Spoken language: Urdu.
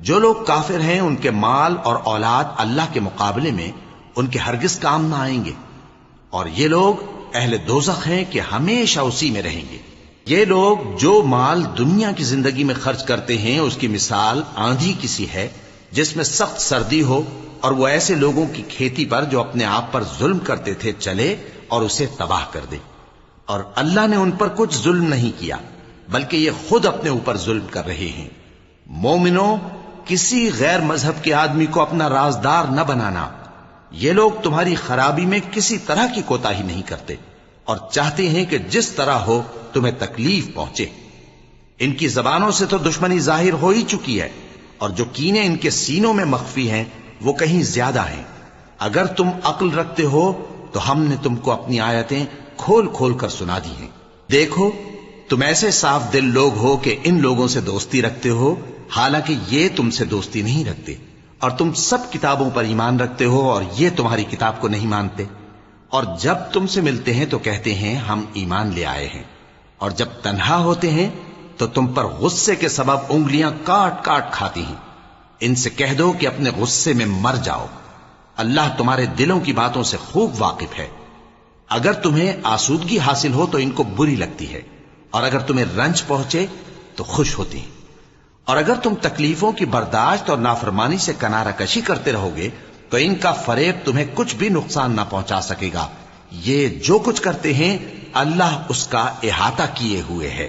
جو لوگ کافر ہیں ان کے مال اور اولاد اللہ کے مقابلے میں ان کے ہرگز کام نہ آئیں گے، اور یہ لوگ اہل دوزخ ہیں کہ ہمیشہ اسی میں رہیں گے۔ یہ لوگ جو مال دنیا کی زندگی میں خرچ کرتے ہیں اس کی مثال آندھی کسی ہے جس میں سخت سردی ہو، اور وہ ایسے لوگوں کی کھیتی پر جو اپنے آپ پر ظلم کرتے تھے چلے اور اسے تباہ کر دے۔ اور اللہ نے ان پر کچھ ظلم نہیں کیا بلکہ یہ خود اپنے اوپر ظلم کر رہے ہیں۔ مومنوں، کسی غیر مذہب کے آدمی کو اپنا رازدار نہ بنانا۔ یہ لوگ تمہاری خرابی میں کسی طرح کی کوتاہی نہیں کرتے اور چاہتے ہیں کہ جس طرح ہو تمہیں تکلیف پہنچے۔ ان کی زبانوں سے تو دشمنی ظاہر ہو ہی چکی ہے، اور جو کینے ان کے سینوں میں مخفی ہیں وہ کہیں زیادہ ہیں۔ اگر تم عقل رکھتے ہو تو ہم نے تم کو اپنی آیتیں کھول کھول کر سنا دی ہیں۔ دیکھو، تم ایسے صاف دل لوگ ہو کہ ان لوگوں سے دوستی رکھتے ہو، حالانکہ یہ تم سے دوستی نہیں رکھتے، اور تم سب کتابوں پر ایمان رکھتے ہو اور یہ تمہاری کتاب کو نہیں مانتے، اور جب تم سے ملتے ہیں تو کہتے ہیں ہم ایمان لے آئے ہیں، اور جب تنہا ہوتے ہیں تو تم پر غصے کے سبب انگلیاں کاٹ کاٹ کھاتی ہیں۔ ان سے کہہ دو کہ اپنے غصے میں مر جاؤ، اللہ تمہارے دلوں کی باتوں سے خوب واقف ہے۔ اگر تمہیں آسودگی حاصل ہو تو ان کو بری لگتی ہے، اور اگر تمہیں رنج پہنچے تو خوش ہوتی ہیں، اور اگر تم تکلیفوں کی برداشت اور نافرمانی سے کنارہ کشی کرتے رہو گے تو ان کا فریب تمہیں کچھ بھی نقصان نہ پہنچا سکے گا۔ یہ جو کچھ کرتے ہیں اللہ اس کا احاطہ کیے ہوئے ہے۔